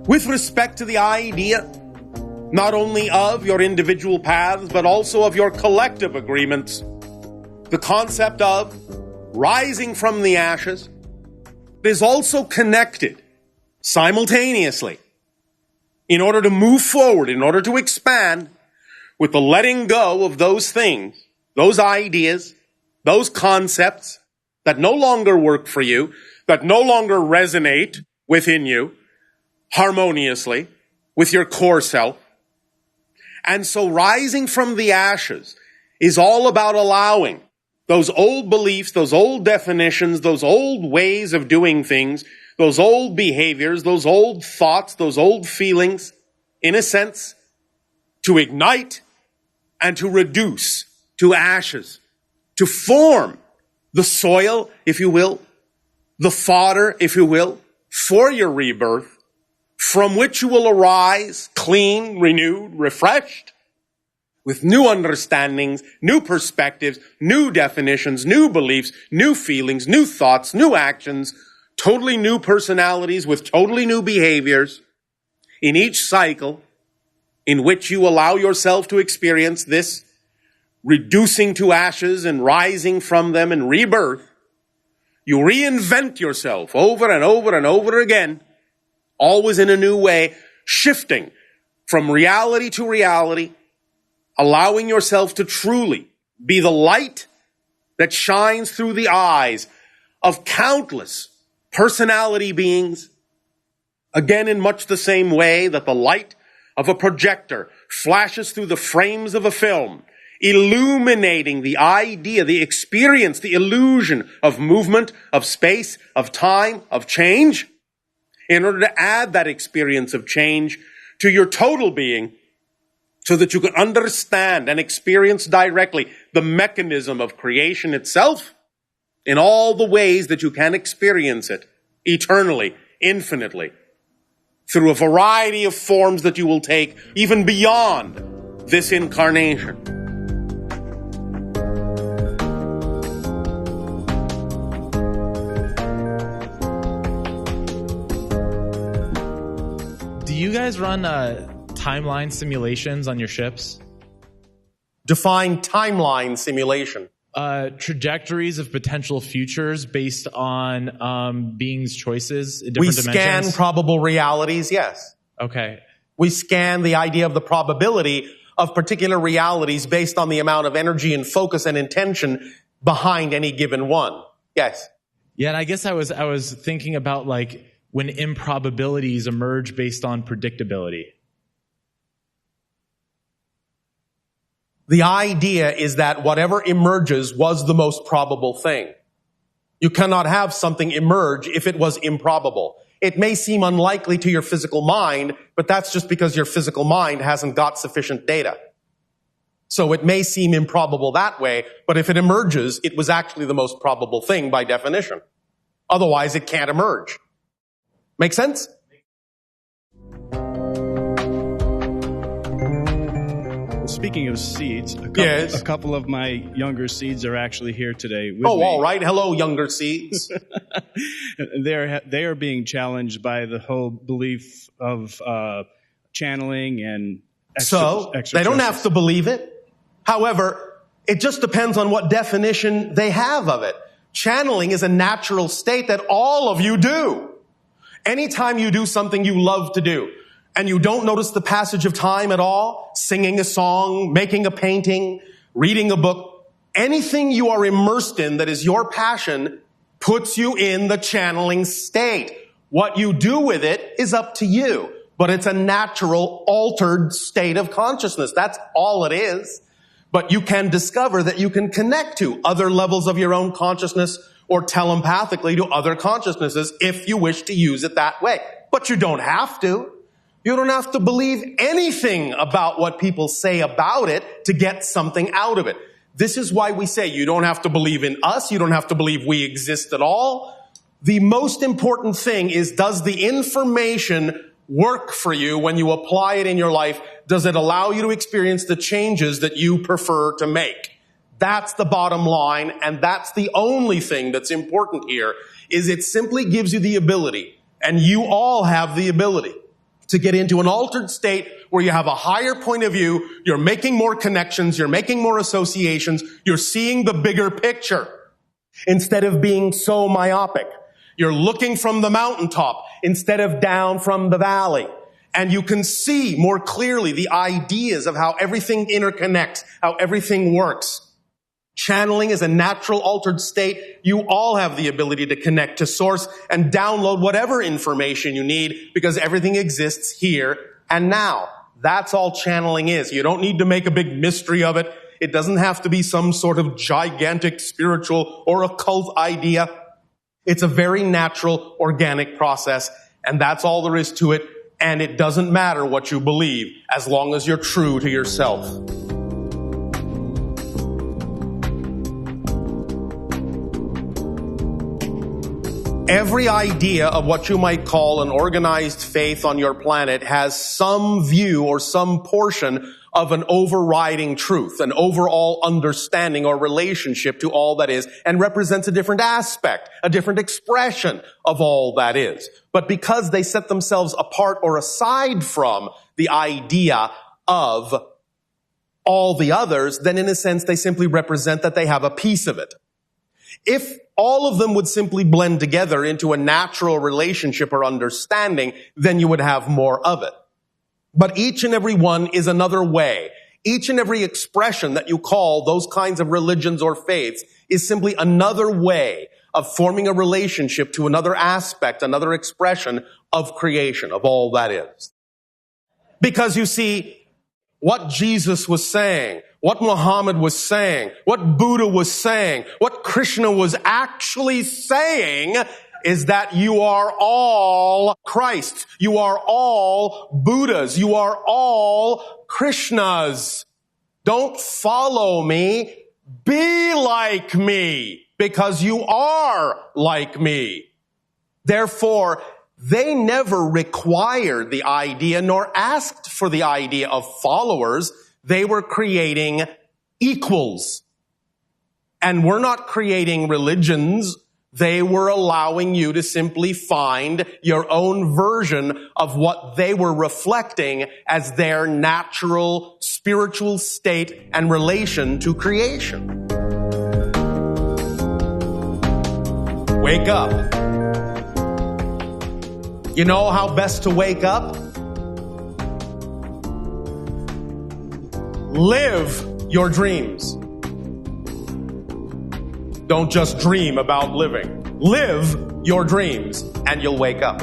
with respect to the idea not only of your individual paths, but also of your collective agreements. The concept of rising from the ashes is also connected simultaneously in order to move forward, in order to expand with the letting go of those things, those ideas, those concepts that no longer work for you, that no longer resonate within you harmoniously with your core self. And so rising from the ashes is all about allowing those old beliefs, those old definitions, those old ways of doing things, those old behaviors, those old thoughts, those old feelings, in a sense, to ignite and to reduce to ashes, to form the soil, if you will, the fodder, if you will, for your rebirth, from which you will arise clean, renewed, refreshed, with new understandings, new perspectives, new definitions, new beliefs, new feelings, new thoughts, new actions, totally new personalities with totally new behaviors in each cycle in which you allow yourself to experience this reducing to ashes and rising from them and rebirth. You reinvent yourself over and over and over again, always in a new way, shifting from reality to reality, allowing yourself to truly be the light that shines through the eyes of countless personality beings, again in much the same way that the light of a projector flashes through the frames of a film, illuminating the idea, the experience, the illusion of movement, of space, of time, of change, in order to add that experience of change to your total being so that you can understand and experience directly the mechanism of creation itself in all the ways that you can experience it eternally, infinitely, through a variety of forms that you will take even beyond this incarnation. Do you guys run timeline simulations on your ships? Define timeline simulation. Trajectories of potential futures based on beings' choices in different dimensions? We scan probable realities, yes. Okay. We scan the idea of the probability of particular realities based on the amount of energy and focus and intention behind any given one. Yes. Yeah, and I guess I was thinking about like when improbabilities emerge based on predictability. The idea is that whatever emerges was the most probable thing. You cannot have something emerge if it was improbable. It may seem unlikely to your physical mind, but that's just because your physical mind hasn't got sufficient data. So it may seem improbable that way, but if it emerges, it was actually the most probable thing by definition. Otherwise, it can't emerge. Make sense? Speaking of seeds, Yes. a couple of my younger seeds are actually here today with me. Oh, all right. Hello, younger seeds. They are being challenged by the whole belief of channeling and So, they don't have to believe it. However, it just depends on what definition they have of it. Channeling is a natural state that all of you do. Anytime you do something you love to do, and you don't notice the passage of time at all, singing a song, making a painting, reading a book, anything you are immersed in that is your passion puts you in the channeling state. What you do with it is up to you, but it's a natural, altered state of consciousness. That's all it is. But you can discover that you can connect to other levels of your own consciousness or telepathically to other consciousnesses if you wish to use it that way. But you don't have to. You don't have to believe anything about what people say about it to get something out of it. This is why we say you don't have to believe in us. You don't have to believe we exist at all. The most important thing is, does the information work for you when you apply it in your life? Does it allow you to experience the changes that you prefer to make? That's the bottom line, and that's the only thing that's important here, is it simply gives you the ability, and you all have the ability, to get into an altered state where you have a higher point of view, you're making more connections, you're making more associations, you're seeing the bigger picture instead of being so myopic. You're looking from the mountaintop instead of down from the valley. And you can see more clearly the ideas of how everything interconnects, how everything works. Channeling is a natural altered state. You all have the ability to connect to source and download whatever information you need because everything exists here and now. That's all channeling is. You don't need to make a big mystery of it. It doesn't have to be some sort of gigantic spiritual or occult idea. It's a very natural, organic process, and that's all there is to it. And it doesn't matter what you believe as long as you're true to yourself. Every idea of what you might call an organized faith on your planet has some view or some portion of an overriding truth, an overall understanding or relationship to all that is, and represents a different aspect, a different expression of all that is. But because they set themselves apart or aside from the idea of all the others, then in a sense they simply represent that they have a piece of it. If all of them would simply blend together into a natural relationship or understanding, then you would have more of it. But each and every one is another way. Each and every expression that you call those kinds of religions or faiths is simply another way of forming a relationship to another aspect, another expression of creation, of all that is. Because you see, what Jesus was saying, what Muhammad was saying, what Buddha was saying, what Krishna was actually saying is that you are all Christ. You are all Buddhas. You are all Krishnas. Don't follow me. Be like me, because you are like me. Therefore, they never required the idea nor asked for the idea of followers. They were creating equals. And we're not creating religions. They were allowing you to simply find your own version of what they were reflecting as their natural spiritual state and relation to creation. Wake up. You know how best to wake up? Live your dreams. Don't just dream about living. Live your dreams and you'll wake up.